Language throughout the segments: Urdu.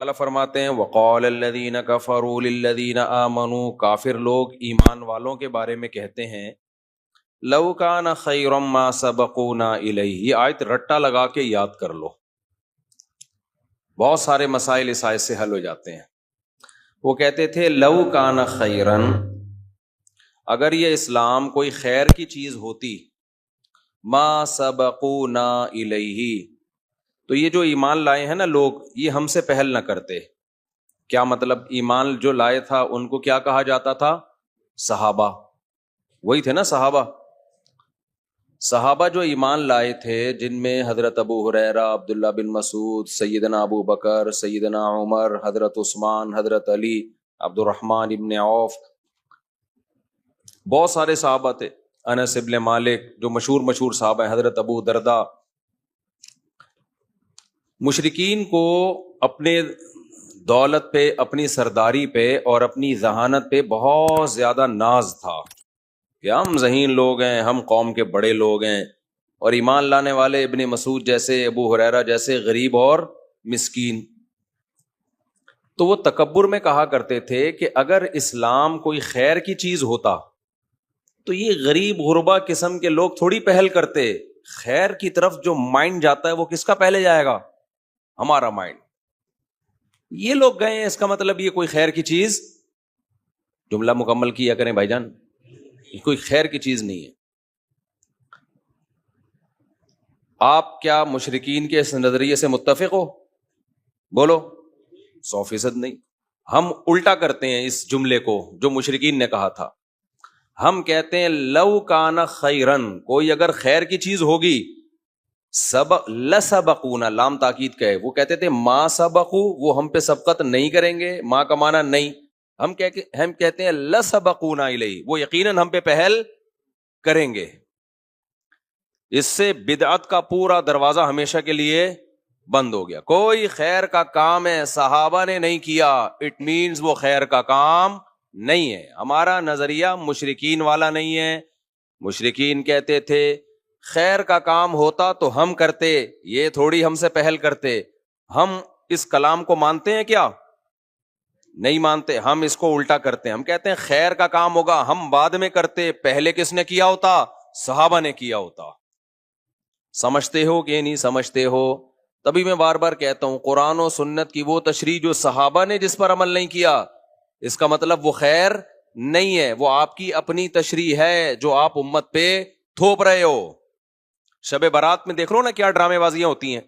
اللہ فرماتے ہیں وقال الذین کفروا للذین آمنوا، کافر لوگ ایمان والوں کے بارے میں کہتے ہیں لو کان خیرا ما سبقونا الیہ. یہ آیت رٹا لگا کے یاد کر لو، بہت سارے مسائل اس آیت سے حل ہو جاتے ہیں. وہ کہتے تھے لو کان خیرن، اگر یہ اسلام کوئی خیر کی چیز ہوتی، ما سبقونا الیہ، تو یہ جو ایمان لائے ہیں نا لوگ، یہ ہم سے پہل نہ کرتے. کیا مطلب؟ ایمان جو لائے تھا ان کو کیا کہا جاتا تھا؟ صحابہ. وہی تھے نا صحابہ. صحابہ جو ایمان لائے تھے، جن میں حضرت ابو ہریرہ، عبداللہ بن مسعود، سیدنا ابو بکر، سیدنا عمر، حضرت عثمان، حضرت علی، عبد الرحمن ابن عوف، بہت سارے صحابہ تھے. انس ابن مالک، جو مشہور صحابہ ہیں، حضرت ابو دردہ. مشرکین کو اپنے دولت پہ، اپنی سرداری پہ اور اپنی ذہانت پہ بہت زیادہ ناز تھا کہ ہم ذہین لوگ ہیں، ہم قوم کے بڑے لوگ ہیں، اور ایمان لانے والے ابن مسعود جیسے، ابو ہریرہ جیسے غریب اور مسکین. تو وہ تکبر میں کہا کرتے تھے کہ اگر اسلام کوئی خیر کی چیز ہوتا تو یہ غریب غربا قسم کے لوگ تھوڑی پہل کرتے. خیر کی طرف جو مائنڈ جاتا ہے وہ کس کا پہلے جائے گا؟ ہمارا مائنڈ. یہ لوگ گئے ہیں، اس کا مطلب یہ کوئی خیر کی چیز، جملہ مکمل کیا کریں بھائی جان، یہ کوئی خیر کی چیز نہیں ہے. آپ کیا مشرکین کے اس نظریے سے متفق ہو؟ بولو. 100% نہیں. ہم الٹا کرتے ہیں اس جملے کو جو مشرکین نے کہا تھا. ہم کہتے ہیں لو کان خیرن، کوئی اگر خیر کی چیز ہوگی، لسبقونا، لام تاکید کا ہے. وہ کہتے تھے ما سبقو، وہ ہم پہ سبقت نہیں کریں گے. ما کا معنی نہیں. ہم کہتے ہیں لسبقونا الیہ، وہ یقیناً ہم پہ پہل کریں گے. اس سے بدعت کا پورا دروازہ ہمیشہ کے لیے بند ہو گیا. کوئی خیر کا کام ہے صحابہ نے نہیں کیا، اٹ مینز وہ خیر کا کام نہیں ہے. ہمارا نظریہ مشرکین والا نہیں ہے. مشرکین کہتے تھے خیر کا کام ہوتا تو ہم کرتے، یہ تھوڑی ہم سے پہل کرتے. ہم اس کلام کو مانتے ہیں کیا؟ نہیں مانتے. ہم اس کو الٹا کرتے ہیں. ہم کہتے ہیں خیر کا کام ہوگا ہم بعد میں کرتے، پہلے کس نے کیا ہوتا؟ صحابہ نے کیا ہوتا. سمجھتے ہو کہ نہیں سمجھتے ہو؟ تبھی میں بار بار کہتا ہوں قرآن و سنت کی وہ تشریح جو صحابہ نے جس پر عمل نہیں کیا، اس کا مطلب وہ خیر نہیں ہے، وہ آپ کی اپنی تشریح ہے جو آپ امت پہ تھوپ رہے ہو. شب برات میں دیکھ لو نا کیا ڈرامے بازیاں ہوتی ہیں.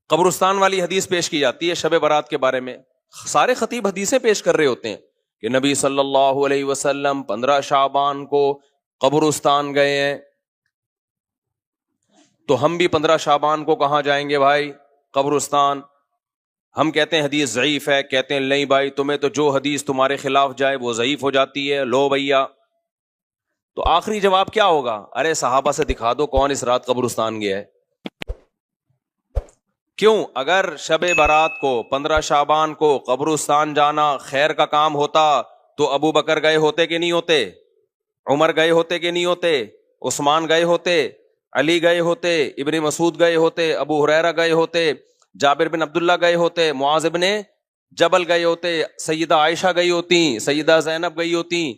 قبرستان والی حدیث پیش کی جاتی ہے شب برات کے بارے میں. سارے خطیب حدیثیں پیش کر رہے ہوتے ہیں کہ نبی صلی اللہ علیہ وسلم 15 شعبان کو قبرستان گئے ہیں. تو ہم بھی 15 شعبان کو کہاں جائیں گے بھائی؟ قبرستان. ہم کہتے ہیں حدیث ضعیف ہے، کہتے ہیں نہیں بھائی تمہیں تو جو حدیث تمہارے خلاف جائے وہ ضعیف ہو جاتی ہے. لو بھیا، تو آخری جواب کیا ہوگا؟ ارے صحابہ سے دکھا دو کون اس رات قبرستان گیا ہے. کیوں؟ اگر شب برات کو 15 شعبان کو قبرستان جانا خیر کا کام ہوتا تو ابو بکر گئے ہوتے کہ نہیں ہوتے؟ عمر گئے ہوتے کہ نہیں ہوتے؟ عثمان گئے ہوتے؟ علی گئے ہوتے؟ ابن مسعود گئے ہوتے؟ ابو ہریرہ گئے ہوتے؟ جابر بن عبداللہ گئے ہوتے؟ معاذ بن جبل گئے ہوتے؟ سیدہ عائشہ گئی ہوتی؟ سیدہ زینب گئی ہوتی؟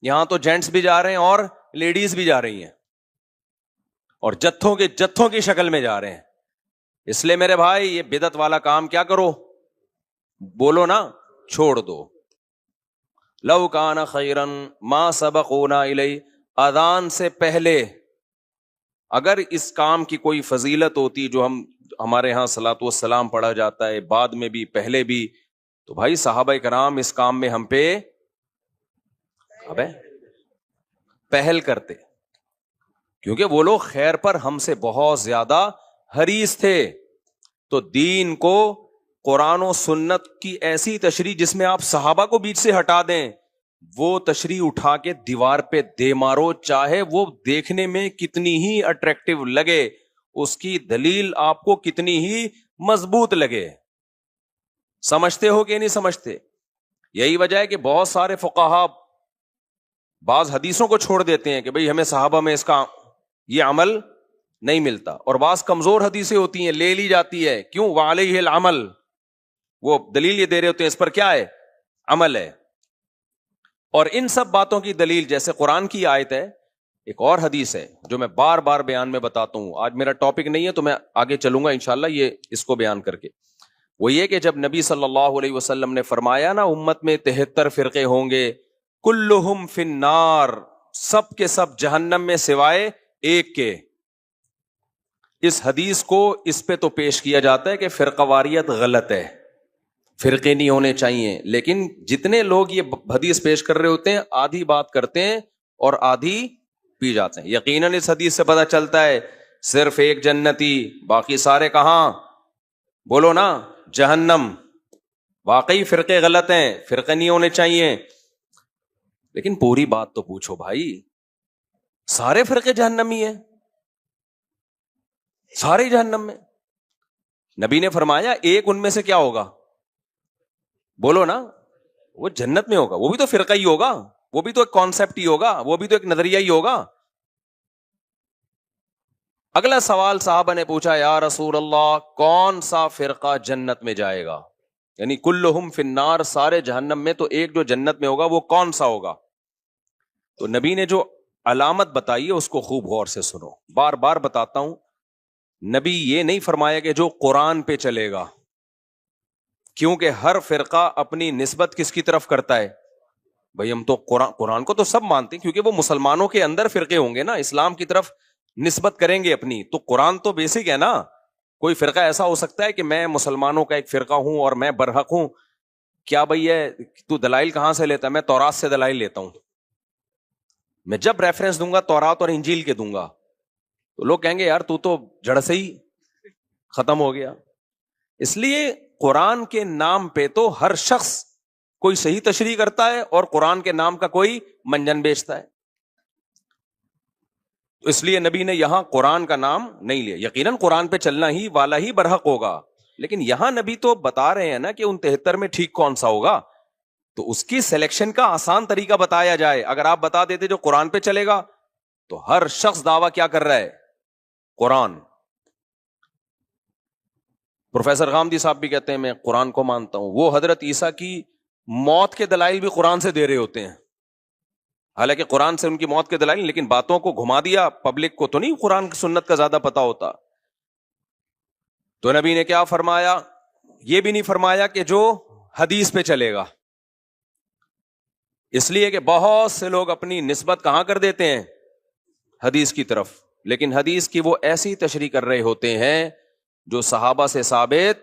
یہاں تو جینٹس بھی جا رہے ہیں اور لیڈیز بھی جا رہی ہیں، اور جتھوں کی شکل میں جا رہے ہیں. اس لیے میرے بھائی یہ بدعت والا کام کیا کرو؟ بولو نا، چھوڑ دو. لو کان خیرا ما سبقونا الیہ، اذان سے پہلے اگر اس کام کی کوئی فضیلت ہوتی جو ہمارے ہاں صلاۃ والسلام پڑھا جاتا ہے بعد میں بھی پہلے بھی، تو بھائی صحابہ کرام اس کام میں ہم پہ پہل کرتے، کیونکہ وہ لوگ خیر پر ہم سے بہت زیادہ حریص تھے. تو دین کو قرآن و سنت کی ایسی تشریح جس میں آپ صحابہ کو بیچ سے ہٹا دیں، وہ تشریح اٹھا کے دیوار پہ دے مارو، چاہے وہ دیکھنے میں کتنی ہی اٹریکٹیو لگے، اس کی دلیل آپ کو کتنی ہی مضبوط لگے. سمجھتے ہو کہ نہیں سمجھتے؟ یہی وجہ ہے کہ بہت سارے فقہا بعض حدیثوں کو چھوڑ دیتے ہیں کہ بھئی ہمیں صحابہ میں اس کا یہ عمل نہیں ملتا، اور بعض کمزور حدیثیں ہوتی ہیں لے لی جاتی ہے. کیوں؟ وعلیہ العمل، وہ دلیل یہ دے رہے ہوتے ہیں اس پر کیا ہے؟ عمل ہے. اور ان سب باتوں کی دلیل جیسے قرآن کی آیت ہے, ایک اور حدیث ہے جو میں بار بار بیان میں بتاتا ہوں. آج میرا ٹاپک نہیں ہے تو میں آگے چلوں گا انشاءاللہ یہ اس کو بیان کر کے. وہ یہ کہ جب نبی صلی اللہ علیہ وسلم نے فرمایا نا امت میں 73 فرقے ہوں گے, کلہم فی النار, سب کے سب جہنم میں سوائے ایک کے. اس حدیث کو اس پہ تو پیش کیا جاتا ہے کہ فرقہ واریت غلط ہے, فرقے نہیں ہونے چاہیے. لیکن جتنے لوگ یہ حدیث پیش کر رہے ہوتے ہیں آدھی بات کرتے ہیں اور آدھی پی جاتے ہیں. یقیناً اس حدیث سے پتہ چلتا ہے صرف ایک جنتی, باقی سارے کہاں؟ بولو نا, جہنم. واقعی فرقے غلط ہیں, فرقے نہیں ہونے چاہیے. لیکن پوری بات تو پوچھو بھائی, سارے فرقے جہنمی ہیں؟ سارے جہنم میں؟ نبی نے فرمایا ایک ان میں سے کیا ہوگا؟ بولو نا, وہ جنت میں ہوگا. وہ بھی تو فرقہ ہی ہوگا, وہ بھی تو ایک کانسیپٹ ہی ہوگا, وہ بھی تو ایک نظریہ ہی ہوگا. اگلا سوال صحابہ نے پوچھا, یا رسول اللہ کون سا فرقہ جنت میں جائے گا؟ یعنی کلہم فی النار, سارے جہنم میں, تو ایک جو جنت میں ہوگا وہ کون سا ہوگا؟ تو نبی نے جو علامت بتائی ہے اس کو خوب غور سے سنو, بار بار بتاتا ہوں. نبی یہ نہیں فرمایا کہ جو قرآن پہ چلے گا, کیونکہ ہر فرقہ اپنی نسبت کس کی طرف کرتا ہے؟ بھئی ہم تو قرآن کو تو سب مانتے ہیں, کیونکہ وہ مسلمانوں کے اندر فرقے ہوں گے نا, اسلام کی طرف نسبت کریں گے اپنی, تو قرآن تو بیسک ہے نا. کوئی فرقہ ایسا ہو سکتا ہے کہ میں مسلمانوں کا ایک فرقہ ہوں اور میں برحق ہوں؟ کیا بھئی ہے تو دلائل کہاں سے لیتا ہے؟ میں تورات سے دلائل لیتا ہوں. میں جب ریفرنس دوں گا تورات اور انجیل کے دوں گا, تو لوگ کہیں گے یار تو جڑ سے ہی ختم ہو گیا. اس لیے قرآن کے نام پہ تو ہر شخص کوئی صحیح تشریح کرتا ہے اور قرآن کے نام کا کوئی منجن بیچتا ہے. تو اس لیے نبی نے یہاں قرآن کا نام نہیں لیا. یقیناً قرآن پہ چلنا ہی والا ہی برحق ہوگا, لیکن یہاں نبی تو بتا رہے ہیں نا کہ ان 73 میں ٹھیک کون سا ہوگا, تو اس کی سلیکشن کا آسان طریقہ بتایا جائے. اگر آپ بتا دیتے جو قرآن پہ چلے گا, تو ہر شخص دعویٰ کیا کر رہا ہے؟ قرآن. پروفیسر غامدی صاحب بھی کہتے ہیں میں قرآن کو مانتا ہوں. وہ حضرت عیسیٰ کی موت کے دلائل بھی قرآن سے دے رہے ہوتے ہیں, حالانکہ قرآن سے ان کی موت کے دلائل, لیکن باتوں کو گھما دیا. پبلک کو تو نہیں قرآن کی سنت کا زیادہ پتا ہوتا. تو نبی نے کیا فرمایا؟ یہ بھی نہیں فرمایا کہ جو حدیث پہ چلے گا, اس لیے کہ بہت سے لوگ اپنی نسبت کہاں کر دیتے ہیں؟ حدیث کی طرف. لیکن حدیث کی وہ ایسی تشریح کر رہے ہوتے ہیں جو صحابہ سے ثابت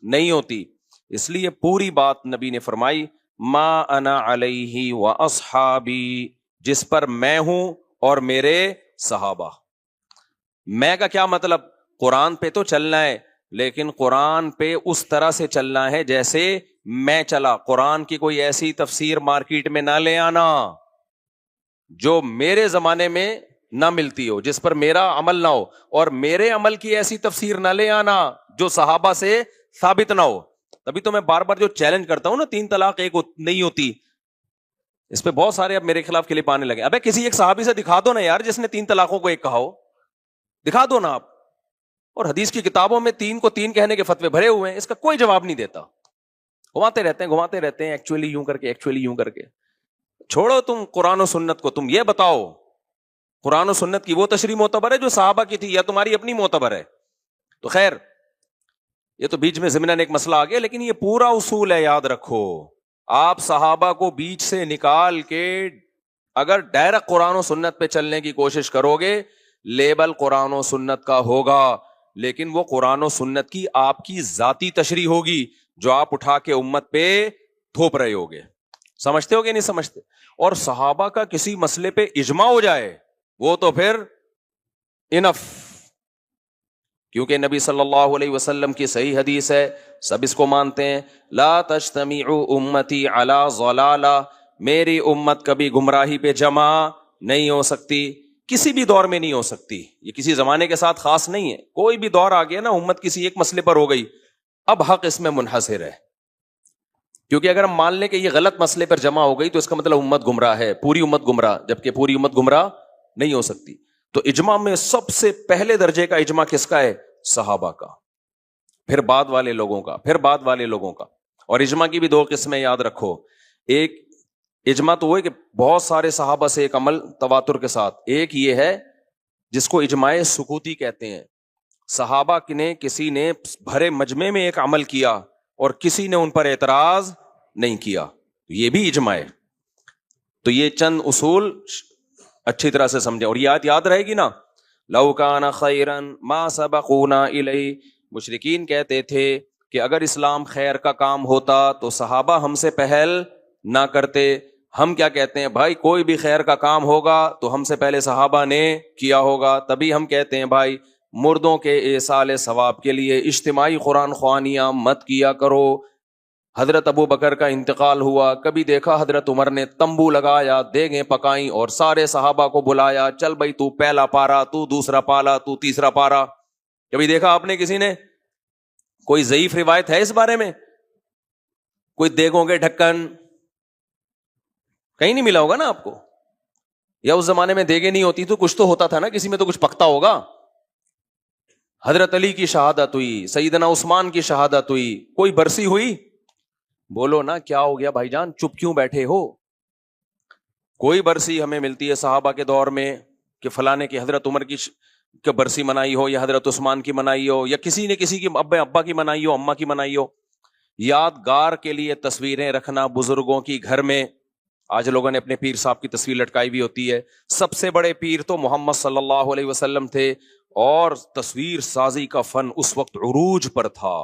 نہیں ہوتی. اس لیے پوری بات نبی نے فرمائی, ما انا علیہ و اصحابی, جس پر میں ہوں اور میرے صحابہ. میں کا کیا مطلب؟ قرآن پہ تو چلنا ہے, لیکن قرآن پہ اس طرح سے چلنا ہے جیسے میں چلا. قرآن کی کوئی ایسی تفسیر مارکیٹ میں نہ لے آنا جو میرے زمانے میں نہ ملتی ہو, جس پر میرا عمل نہ ہو, اور میرے عمل کی ایسی تفسیر نہ لے آنا جو صحابہ سے ثابت نہ ہو. تبھی تو میں بار بار جو چیلنج کرتا ہوں نا, 3 طلاق ایک نہیں ہوتی, اس پہ بہت سارے اب میرے خلاف کلپ آنے لگے. ابے کسی ایک صحابی سے دکھا دو نا یار جس نے 3 طلاقوں کو ایک کہا ہو, دکھا دو نا آپ. اور حدیث کی کتابوں میں 3 کو 3 کہنے کے فتوے بھرے ہوئے ہیں, اس کا کوئی جواب نہیں دیتا. گھماتے رہتے ہیں ایکچولی یوں کر کے. چھوڑو تم قرآن و سنت کو, تم یہ بتاؤ قرآن و سنت کی وہ تشریح معتبر ہے جو صحابہ کی تھی, یا تمہاری اپنی معتبر ہے؟ تو خیر یہ تو بیچ میں ضمناً ایک مسئلہ آ گیا, لیکن یہ پورا اصول ہے, یاد رکھو. آپ صحابہ کو بیچ سے نکال کے اگر ڈائریکٹ قرآن و سنت پہ چلنے کی کوشش کرو گے, لیبل قرآن و سنت کا ہوگا, لیکن وہ قرآن و سنت کی آپ کی ذاتی تشریح ہوگی جو آپ اٹھا کے امت پہ تھوپ رہے ہوگے. سمجھتے ہوگے نہیں سمجھتے؟ اور صحابہ کا کسی مسئلے پہ اجماع ہو جائے وہ تو پھر انف, کیونکہ نبی صلی اللہ علیہ وسلم کی صحیح حدیث ہے, سب اس کو مانتے ہیں, لا تجتمع امتی علی ضلالہ, میری امت کبھی گمراہی پہ جمع نہیں ہو سکتی, کسی بھی دور میں نہیں ہو سکتی. یہ کسی زمانے کے ساتھ خاص نہیں ہے, کوئی بھی دور آ گیا نا امت کسی ایک مسئلے پر ہو گئی, اب حق اس میں منحصر ہے. کیونکہ اگر ہم مان لیں کہ یہ غلط مسئلے پر جمع ہو گئی تو اس کا مطلب امت گمراہ ہے, پوری امت گمراہ, جبکہ پوری امت گمراہ نہیں ہو سکتی. تو اجماع میں سب سے پہلے درجے کا اجماع کس کا ہے؟ صحابہ کا. پھر بعد والے لوگوں کا، پھر بعد والے لوگوں کا. اور اجماع کی بھی دو قسمیں یاد رکھو. ایک اجماع تو وہ ہے کہ بہت سارے صحابہ سے ایک عمل تواتر کے ساتھ. ایک یہ ہے جس کو اجماع سکوتی کہتے ہیں. صحابہ نے کسی نے بھرے مجمع میں ایک عمل کیا اور کسی نے ان پر اعتراض نہیں کیا، یہ بھی اجماع ہے. تو یہ چند اصول اچھی طرح سے سمجھیں. اور یہ آیت یاد رہے گی نا، لو کان خیرا ما سبقونا الیہ. مشرکین کہتے تھے کہ اگر اسلام خیر کا کام ہوتا تو صحابہ ہم سے پہل نہ کرتے. ہم کیا کہتے ہیں بھائی، کوئی بھی خیر کا کام ہوگا تو ہم سے پہلے صحابہ نے کیا ہوگا. تبھی ہم کہتے ہیں بھائی مردوں کے ایصال ثواب کے لیے اجتماعی قرآن خوانیاں مت کیا کرو. حضرت ابو بکر کا انتقال ہوا، کبھی دیکھا حضرت عمر نے تمبو لگایا، دیگیں پکائیں اور سارے صحابہ کو بلایا، چل بھائی تو پہلا پارا، تو دوسرا پالا، تو تیسرا پارا. کبھی دیکھا آپ نے کسی نے؟ کوئی ضعیف روایت ہے اس بارے میں؟ کوئی دیگوں کے ڈھکن کہیں نہیں ملا ہوگا نا آپ کو. یا اس زمانے میں دیگیں نہیں ہوتی تو کچھ تو ہوتا تھا نا، کسی میں تو کچھ پکتا ہوگا. حضرت علی کی شہادت ہوئی، سیدنا عثمان کی شہادت ہوئی، کوئی برسی ہوئی؟ بولو نا کیا ہو گیا بھائی جان، چپ کیوں بیٹھے ہو؟ کوئی برسی ہمیں ملتی ہے صحابہ کے دور میں کہ فلانے کی حضرت عمر کی برسی منائی ہو، یا حضرت عثمان کی منائی ہو، یا کسی نے کسی کی ابا کی منائی ہو، اماں کی منائی ہو. یادگار کے لیے تصویریں رکھنا بزرگوں کی گھر میں. آج لوگوں نے اپنے پیر صاحب کی تصویر لٹکائی بھی ہوتی ہے. سب سے بڑے پیر تو محمد صلی اللہ علیہ وسلم تھے، اور تصویر سازی کا فن اس وقت عروج پر تھا.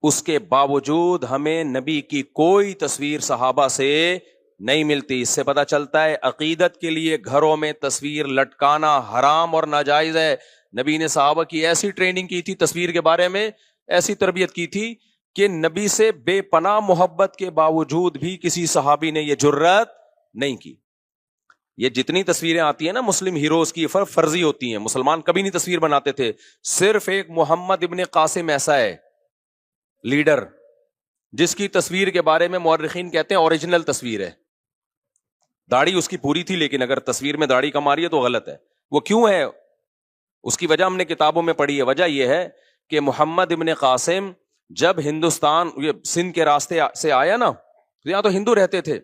اس کے باوجود ہمیں نبی کی کوئی تصویر صحابہ سے نہیں ملتی. اس سے پتہ چلتا ہے عقیدت کے لیے گھروں میں تصویر لٹکانا حرام اور ناجائز ہے. نبی نے صحابہ کی ایسی ٹریننگ کی تھی تصویر کے بارے میں، ایسی تربیت کی تھی کہ نبی سے بے پناہ محبت کے باوجود بھی کسی صحابی نے یہ جرات نہیں کی. یہ جتنی تصویریں آتی ہیں نا مسلم ہیروز کی، فرضی ہوتی ہیں. مسلمان کبھی نہیں تصویر بناتے تھے. صرف ایک محمد ابن قاسم ایسا ہے لیڈر جس کی تصویر کے بارے میں مورخین کہتے ہیں اوریجنل تصویر ہے. داڑھی اس کی پوری تھی، لیکن اگر تصویر میں داڑھی کم آ رہی ہے تو غلط ہے. وہ کیوں ہے؟ اس کی وجہ ہم نے کتابوں میں پڑھی ہے. وجہ یہ ہے کہ محمد ابن قاسم جب ہندوستان یہ سندھ کے راستے سے آیا نا، یہاں تو ہندو رہتے تھے،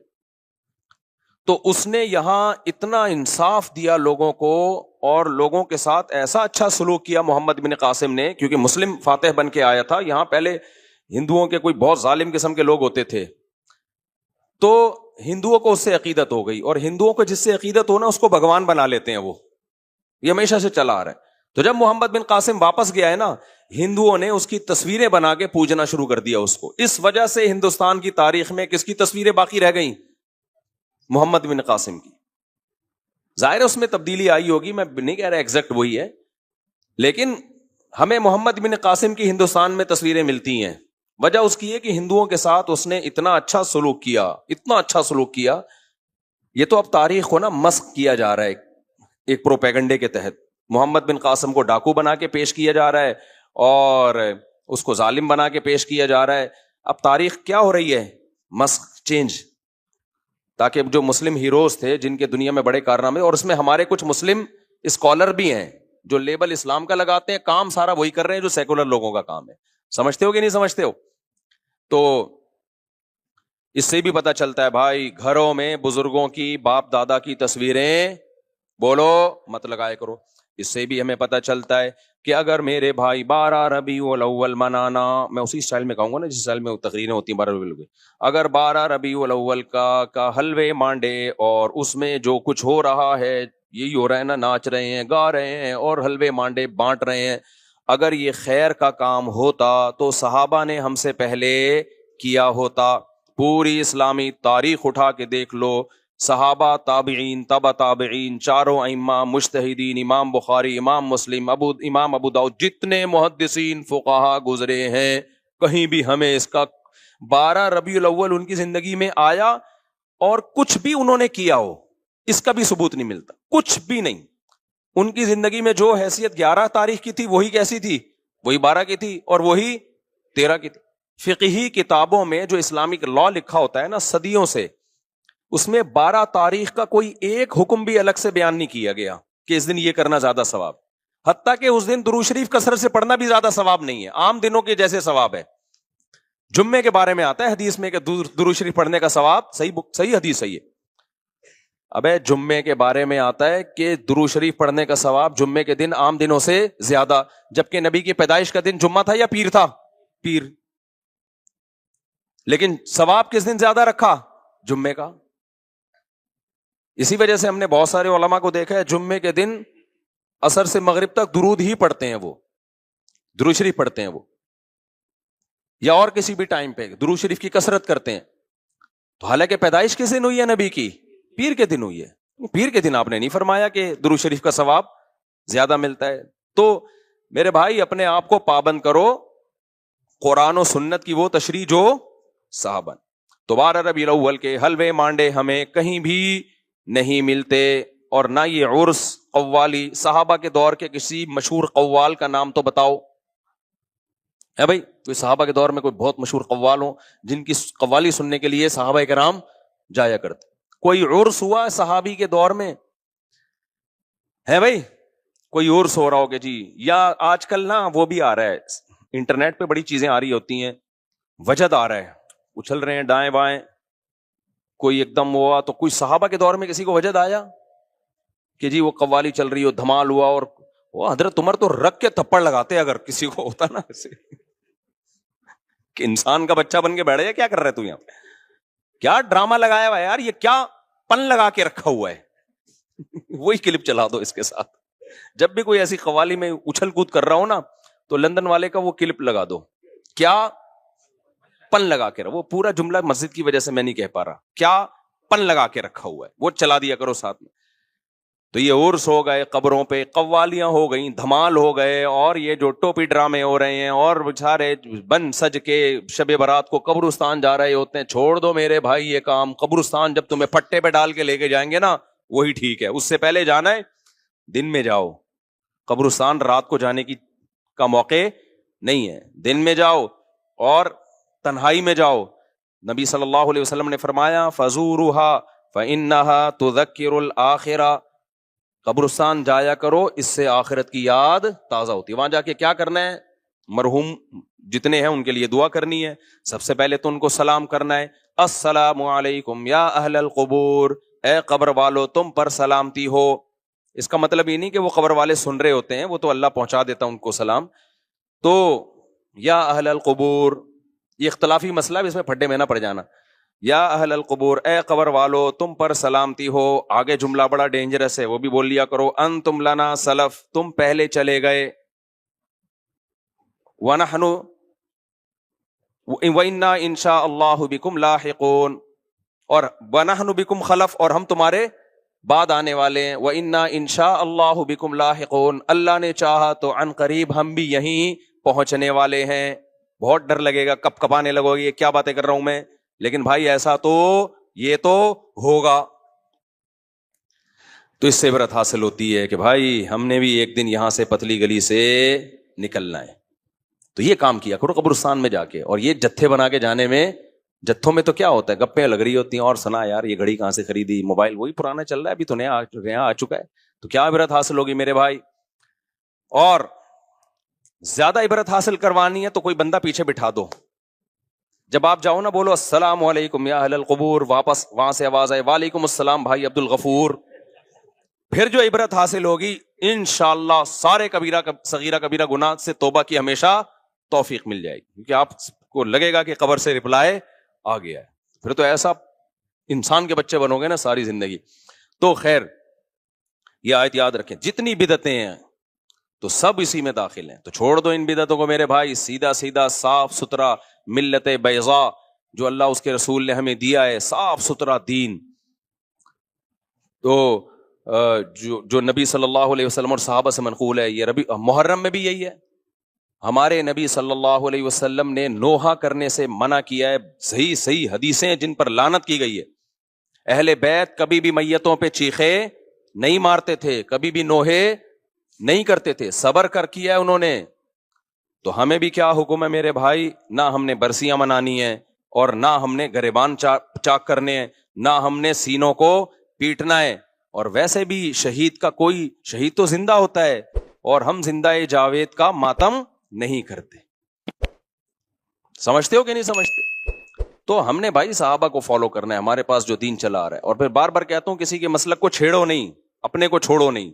تو اس نے یہاں اتنا انصاف دیا لوگوں کو، اور لوگوں کے ساتھ ایسا اچھا سلوک کیا محمد بن قاسم نے، کیونکہ مسلم فاتح بن کے آیا تھا. یہاں پہلے ہندوؤں کے کوئی بہت ظالم قسم کے لوگ ہوتے تھے، تو ہندوؤں کو اس سے عقیدت ہو گئی، اور ہندوؤں کو جس سے عقیدت ہونا اس کو بھگوان بنا لیتے ہیں. وہ یہ ہمیشہ سے چلا آ رہا ہے. تو جب محمد بن قاسم واپس گیا ہے نا، ہندوؤں نے اس کی تصویریں بنا کے پوجنا شروع کر دیا اس کو. اس وجہ سے ہندوستان کی تاریخ میں کس کی تصویریں باقی رہ گئیں؟ محمد بن قاسم کی. ظاہر ہے اس میں تبدیلی آئی ہوگی، میں نہیں کہہ رہا ایگزیکٹ وہی ہے، لیکن ہمیں محمد بن قاسم کی ہندوستان میں تصویریں ملتی ہیں. وجہ اس کی ہے کہ ہندوؤں کے ساتھ اس نے اتنا اچھا سلوک کیا، اتنا اچھا سلوک کیا. یہ تو اب تاریخ کو نا مسخ کیا جا رہا ہے ایک پروپیگنڈے کے تحت. محمد بن قاسم کو ڈاکو بنا کے پیش کیا جا رہا ہے، اور اس کو ظالم بنا کے پیش کیا جا رہا ہے. اب تاریخ کیا ہو رہی ہے؟ مسخ، چینج، تاکہ جو مسلم ہیروز تھے جن کے دنیا میں بڑے کارنامے، اور اس میں ہمارے کچھ مسلم اسکالر بھی ہیں جو لیبل اسلام کا لگاتے ہیں، کام سارا وہی کر رہے ہیں جو سیکولر لوگوں کا کام ہے. سمجھتے ہو کہ نہیں سمجھتے ہو؟ تو اس سے بھی پتہ چلتا ہے بھائی گھروں میں بزرگوں کی، باپ دادا کی تصویریں بولو مت لگائے کرو. اس سے بھی ہمیں پتہ چلتا ہے کہ اگر میرے بھائی 12 ربیع الاول منانا، میں اسی سٹائل میں کہوں گا نا جس سٹائل میں تقریریں ہوتی ہیں 12 ربیع الاول، اگر 12 ربیع الاول کا حلوے مانڈے اور اس میں جو کچھ ہو رہا ہے، یہی ہو رہا ہے نا، ناچ رہے ہیں، گا رہے ہیں اور حلوے مانڈے بانٹ رہے ہیں، اگر یہ خیر کا کام ہوتا تو صحابہ نے ہم سے پہلے کیا ہوتا. پوری اسلامی تاریخ اٹھا کے دیکھ لو، صحابہ، تابعین، تبع تابعین، چاروں ائمہ، مجتہدین، امام بخاری، امام مسلم، امام ابو داؤد، جتنے محدثین فقہا گزرے ہیں، کہیں بھی ہمیں اس کا 12 ربیع الاول ان کی زندگی میں آیا اور کچھ بھی انہوں نے کیا ہو، اس کا بھی ثبوت نہیں ملتا. کچھ بھی نہیں. ان کی زندگی میں جو حیثیت 11 تاریخ کی تھی وہی کیسی تھی؟ وہی 12 کی تھی، اور وہی 13 کی تھی. فقہی کتابوں میں جو اسلامک لا لکھا ہوتا ہے نا صدیوں سے، اس میں 12 تاریخ کا کوئی ایک حکم بھی الگ سے بیان نہیں کیا گیا کہ اس دن یہ کرنا زیادہ ثواب. حتیٰ کہ اس دن درود شریف کثرت سے پڑھنا بھی زیادہ ثواب نہیں ہے، عام دنوں کے جیسے ثواب ہے. جمعے کے بارے میں آتا ہے حدیث میں کہ درود شریف پڑھنے کا ثواب، صحیح حدیث صحیح ہے. ابے جمعے کے بارے میں آتا ہے کہ درود شریف پڑھنے کا ثواب جمعے کے دن عام دنوں سے زیادہ، جبکہ نبی کی پیدائش کا دن جمعہ تھا یا پیر تھا؟ پیر. لیکن ثواب کس دن زیادہ رکھا؟ جمعے کا. اسی وجہ سے ہم نے بہت سارے علماء کو دیکھا ہے جمعے کے دن عصر سے مغرب تک درود ہی پڑھتے ہیں، وہ درود شریف پڑھتے ہیں وہ، یا اور کسی بھی ٹائم پہ درود شریف کی کثرت کرتے ہیں. تو حالانکہ پیدائش کس دن ہوئی ہے نبی کی؟ پیر کے دن ہوئی ہے. پیر کے دن آپ نے نہیں فرمایا کہ درود شریف کا ثواب زیادہ ملتا ہے. تو میرے بھائی اپنے آپ کو پابند کرو قرآن و سنت کی وہ تشریح جو صحابہ. تو 12 ربیع الاول کے حلوے مانڈے ہمیں کہیں بھی نہیں ملتے، اور نہ یہ عرس قوالی. صحابہ کے دور کے کسی مشہور قوال کا نام تو بتاؤ ہے بھائی، کوئی صحابہ کے دور میں کوئی بہت مشہور قوال ہو جن کی قوالی سننے کے لیے صحابہ کرام جایا کرتے. کوئی عرس ہوا صحابی کے دور میں ہے بھائی؟ کوئی عرس ہو رہا ہو کہ جی، یا آج کل نا وہ بھی آ رہا ہے انٹرنیٹ پہ بڑی چیزیں آ رہی ہوتی ہیں، وجد آ رہا ہے، اچھل رہے ہیں دائیں بائیں، کوئی ایک دم ہوا. تو کوئی صحابہ کے دور میں کسی کو وجد آیا کہ جی وہ قوالی چل رہی ہو، دھمال ہوا، اور وہ حضرت عمر تو رکھ کے تھپڑ لگاتے اگر کسی کو ہوتا نا ایسے کہ انسان کا بچہ بن کے بیٹھ جائے، کیا کر رہے تو یہاں کیا ڈرامہ لگایا ہوا ہے یار، یہ کیا پن لگا کے رکھا ہوا ہے وہی کلپ چلا دو اس کے ساتھ. جب بھی کوئی ایسی قوالی میں اچھل کود کر رہا ہو نا تو لندن والے کا وہ کلپ لگا دو، کیا پن لگا کے رہا. وہ پورا جملہ مسجد کی وجہ سے میں نہیں کہہ پا رہا، کیا پن لگا کے رکھا ہوا ہے وہ چلا دیا کرو ساتھ میں. تو یہ عرس ہو گئے، قبروں پہ قوالیاں ہو گئیں، دھمال ہو گئے، اور یہ جو ٹوپی ڈرامے ہو رہے ہیں، اور بیچارے بن سج کے شب برات کو قبرستان جا رہے ہوتے ہیں. چھوڑ دو میرے بھائی یہ کام. قبرستان جب تمہیں پٹے پہ ڈال کے لے کے جائیں گے نا وہی ٹھیک ہے. اس سے پہلے جانا ہے دن میں جاؤ. قبرستان رات کو جانے کا موقع نہیں ہے، دن میں جاؤ اور تنہائی میں جاؤ. نبی صلی اللہ علیہ وسلم نے فرمایا فزورها فانها تذکر الاخرہ، قبرستان جایا کرو، اس سے آخرت کی یاد تازہ ہوتی ہے. وہاں جا کے کیا کرنا ہے؟ مرحوم جتنے ہیں ان کے لیے دعا کرنی ہے. سب سے پہلے تو ان کو سلام کرنا ہے، السلام علیکم یا اہل القبور، اے قبر والو تم پر سلامتی ہو. اس کا مطلب یہ نہیں کہ وہ قبر والے سن رہے ہوتے ہیں، وہ تو اللہ پہنچا دیتا ان کو سلام. تو یا اہل القبور یہ اختلافی مسئلہ ہے، اس میں پھڈے میں نہ پڑ جانا. یا اہل القبور، اے قبر والو تم پر سلامتی ہو. آگے جملہ بڑا ڈینجرس ہے، وہ بھی بول لیا کرو، انتم لنا سلف، تم پہلے چلے گئے، ونحن وإنا انشاء اللہ بکم لاحقون، اور ونحن بکم خلف، اور ہم تمہارے بعد آنے والے ہیں. وإنا انشاء اللہ بکم لاحقون، اللہ نے چاہا تو عن قریب ہم بھی یہیں پہنچنے والے ہیں. بہت ڈر لگے گا، کب کبانے لگو گے یہ کیا باتیں کر رہا ہوں میں، لیکن بھائی ایسا تو یہ تو ہوگا. تو اس سے عبرت حاصل ہوتی ہے کہ بھائی ہم نے بھی ایک دن یہاں سے پتلی گلی سے نکلنا ہے. تو یہ کام کیا کرو قبرستان میں جا کے. اور یہ جتھے بنا کے جانے میں، جتھوں میں تو کیا ہوتا ہے، گپیں لگ رہی ہوتی ہیں، اور سنا یار یہ گھڑی کہاں سے خریدی، موبائل وہی پرانا چل رہا ہے، ابھی تو نیا آ چکا ہے. تو کیا عبرت حاصل ہوگی میرے بھائی. اور زیادہ عبرت حاصل کروانی ہے تو کوئی بندہ پیچھے بٹھا دو. جب آپ جاؤ نا بولو السلام علیکم یا اہل القبور، واپس وہاں سے آواز آئے وعلیکم السلام بھائی عبد الغفور. پھر جو عبرت حاصل ہوگی انشاءاللہ سارے کبیرہ صغیرہ کبیرہ گناہ سے توبہ کی ہمیشہ توفیق مل جائے گی، کیونکہ آپ کو لگے گا کہ قبر سے رپلائے آ گیا ہے. پھر تو ایسا انسان کے بچے بنو گے نا ساری زندگی. تو خیر یہ آیت یاد رکھیں، جتنی بدعتیں ہیں تو سب اسی میں داخل ہیں. تو چھوڑ دو ان بدعتوں کو میرے بھائی. سیدھا سیدھا صاف ستھرا ملت بیضاء جو اللہ اس کے رسول نے ہمیں دیا ہے، صاف ستھرا دین. تو جو نبی صلی اللہ علیہ وسلم اور صحابہ سے منقول ہے، یہ محرم میں بھی یہی ہے. ہمارے نبی صلی اللہ علیہ وسلم نے نوحہ کرنے سے منع کیا ہے. صحیح حدیثیں جن پر لعنت کی گئی ہے. اہل بیت کبھی بھی میتوں پہ چیخے نہیں مارتے تھے، کبھی بھی نوحے نہیں کرتے تھے، صبر کر کیا ہے انہوں نے. تو ہمیں بھی کیا حکم ہے میرے بھائی؟ نہ ہم نے برسیاں منانی ہیں، اور نہ ہم نے گریبان چاک کرنے ہیں، نہ ہم نے سینوں کو پیٹنا ہے. اور ویسے بھی شہید کا کوئی شہید تو زندہ ہوتا ہے، اور ہم زندہ جاوید کا ماتم نہیں کرتے. سمجھتے ہو کہ نہیں سمجھتے؟ تو ہم نے بھائی صحابہ کو فالو کرنا ہے, ہمارے پاس جو دین چلا آ رہا ہے. اور پھر بار بار کہتا ہوں کسی کے مسلک کو چھیڑو نہیں, اپنے کو چھوڑو نہیں.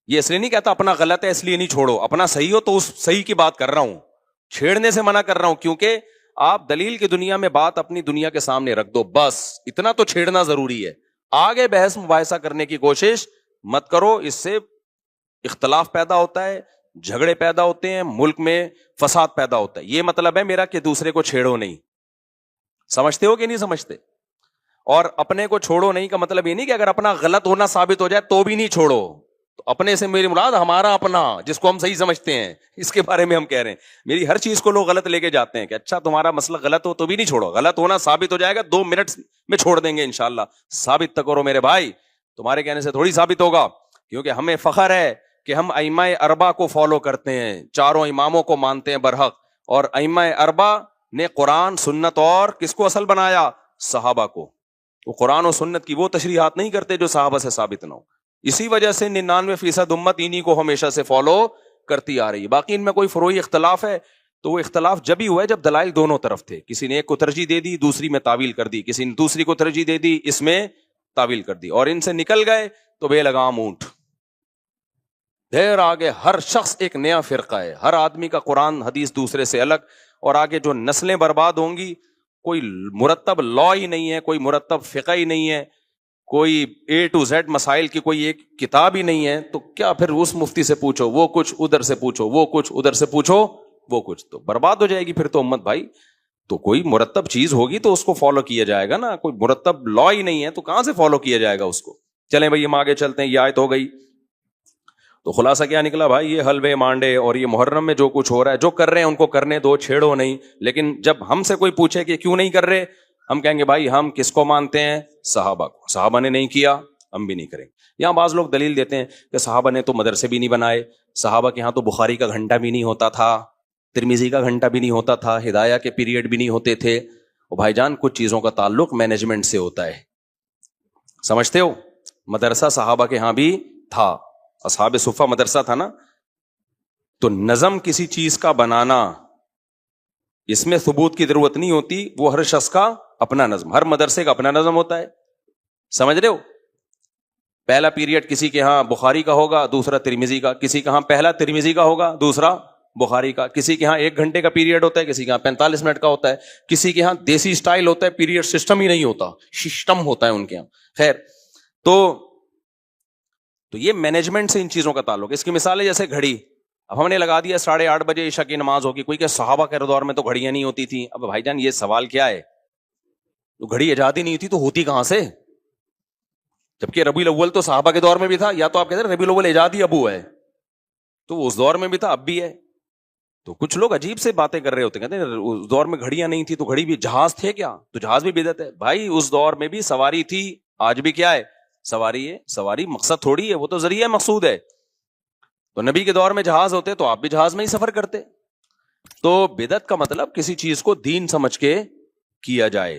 یہ اس لیے نہیں کہتا اپنا غلط ہے اس لیے نہیں چھوڑو, اپنا صحیح ہو تو اس صحیح کی بات کر رہا ہوں, چھیڑنے سے منع کر رہا ہوں. کیونکہ آپ دلیل کی دنیا میں بات اپنی دنیا کے سامنے رکھ دو, بس اتنا تو چھیڑنا ضروری ہے. آگے بحث مباحثہ کرنے کی کوشش مت کرو, اس سے اختلاف پیدا ہوتا ہے, جھگڑے پیدا ہوتے ہیں, ملک میں فساد پیدا ہوتا ہے. یہ مطلب ہے میرا کہ دوسرے کو چھیڑو نہیں. سمجھتے ہو کہ نہیں سمجھتے؟ اور اپنے کو چھوڑو نہیں کا مطلب یہ نہیں کہ اگر اپنا غلط ہونا ثابت ہو جائے تو بھی نہیں چھوڑو. تو اپنے سے میری مراد ہمارا اپنا, جس کو ہم صحیح سمجھتے ہیں, اس کے بارے میں ہم کہہ رہے ہیں. میری ہر چیز کو لوگ غلط لے کے جاتے ہیں کہ اچھا تمہارا مسئلہ غلط ہو تو بھی نہیں چھوڑو. غلط ہونا ثابت ہو جائے گا 2 منٹ میں چھوڑ دیں گے انشاءاللہ. ثابت تک کرو میرے بھائی, تمہارے کہنے سے تھوڑی ثابت ہوگا. کیونکہ ہمیں فخر ہے کہ ہم ائمہ اربعہ کو فالو کرتے ہیں, چاروں اماموں کو مانتے ہیں برحق. اور ائمہ اربعہ نے قرآن سنت اور کس کو اصل بنایا؟ صحابہ کو. وہ قرآن و سنت کی وہ تشریحات نہیں کرتے جو صحابہ سے ثابت نہ ہو. اسی وجہ سے 99% امت انہی کو ہمیشہ سے فالو کرتی آ رہی ہے. باقی ان میں کوئی فروعی اختلاف ہے تو وہ اختلاف جب ہی ہوا ہے جب دلائل دونوں طرف تھے. کسی نے ایک کو ترجیح دے دی, دوسری میں تعویل کر دی, کسی نے دوسری کو ترجیح دے دی, اس میں تعویل کر دی, اور ان سے نکل گئے تو بے لگام اونٹ. دیر آگے ہر شخص ایک نیا فرقہ ہے, ہر آدمی کا قرآن حدیث دوسرے سے الگ. اور آگے جو نسلیں برباد ہوں گی, کوئی مرتب لا ہی نہیں ہے, کوئی مرتب فقہ ہی نہیں ہے, کوئی A to Z مسائل کی کوئی ایک کتاب ہی نہیں ہے, تو کیا پھر اس مفتی سے پوچھو وہ کچھ, ادھر سے پوچھو وہ کچھ, ادھر سے پوچھو وہ کچھ, تو برباد ہو جائے گی پھر تو امت بھائی. تو کوئی مرتب چیز ہوگی تو اس کو فالو کیا جائے گا نا. کوئی مرتب لا ہی نہیں ہے تو کہاں سے فالو کیا جائے گا اس کو. چلیں بھائی ہم آگے چلتے ہیں, یہ آیت ہو گئی. تو خلاصہ کیا نکلا بھائی؟ یہ حلوے مانڈے اور یہ محرم میں جو کچھ ہو رہا ہے, جو کر رہے ہیں ان کو کرنے دو, چھیڑو نہیں. لیکن جب ہم سے کوئی پوچھے کہ کیوں نہیں کر رہے, ہم کہیں گے بھائی ہم کس کو مانتے ہیں؟ صحابہ کو. صحابہ نے نہیں کیا, ہم بھی نہیں کریں گے. یہاں بعض لوگ دلیل دیتے ہیں کہ صحابہ نے تو مدرسے بھی نہیں بنائے, صحابہ کے ہاں تو بخاری کا گھنٹہ بھی نہیں ہوتا تھا, ترمذی کا گھنٹہ بھی نہیں ہوتا تھا, ہدایہ کے پیریڈ بھی نہیں ہوتے تھے. اور بھائی جان کچھ چیزوں کا تعلق مینجمنٹ سے ہوتا ہے, سمجھتے ہو؟ مدرسہ صحابہ کے ہاں بھی تھا, اصحاب صفہ مدرسہ تھا نا. تو نظم کسی چیز کا بنانا, اس میں ثبوت کی ضرورت نہیں ہوتی, وہ ہر شخص کا اپنا نظم, ہر مدرسے کا اپنا نظم ہوتا ہے. سمجھ رہے ہو؟ پہلا پیریڈ کسی کے ہاں بخاری کا ہوگا, دوسرا ترمذی کا. کسی کے ہاں پہلا ترمذی کا ہوگا, دوسرا بخاری کا. کسی کے ہاں 1 گھنٹے کا پیریڈ ہوتا ہے, کسی کے ہاں 45 منٹ کا ہوتا ہے. کسی کے ہاں دیسی سٹائل ہوتا ہے, پیریڈ سسٹم ہی نہیں ہوتا, سسٹم ہوتا ہے ان کے ہاں. خیر, تو یہ مینجمنٹ سے ان چیزوں کا تعلق ہے. اس کی مثال ہے جیسے گھڑی. اب ہم نے لگا دیا 8:30 بجے عشاء کی نماز ہوگی, کوئی کہ صحابہ کے دور میں تو گھڑیاں نہیں ہوتی تھیں. اب بھائی جان یہ سوال کیا ہے؟ تو گھڑی ایجاد ہی نہیں تھی تو ہوتی کہاں سے؟ جبکہ ربیع الاول تو صحابہ کے دور میں بھی تھا, یا تو آپ کہتے ہیں ربیع الاول ایجاد ہی ابو ہے, تو اس دور میں بھی تھا, اب بھی ہے. تو کچھ لوگ عجیب سے باتیں کر رہے ہوتے, کہتے ہیں اس دور میں گھڑیاں نہیں تھی تو گھڑی بھی, جہاز تھے کیا تو جہاز بھی بدعت ہے. بھائی اس دور میں بھی سواری تھی, آج بھی کیا ہے؟ سواری ہے. سواری مقصد تھوڑی ہے, وہ تو ذریعہ مقصود ہے. تو نبی کے دور میں جہاز ہوتے تو آپ بھی جہاز میں ہی سفر کرتے. تو بدعت کا مطلب کسی چیز کو دین سمجھ کے کیا جائے.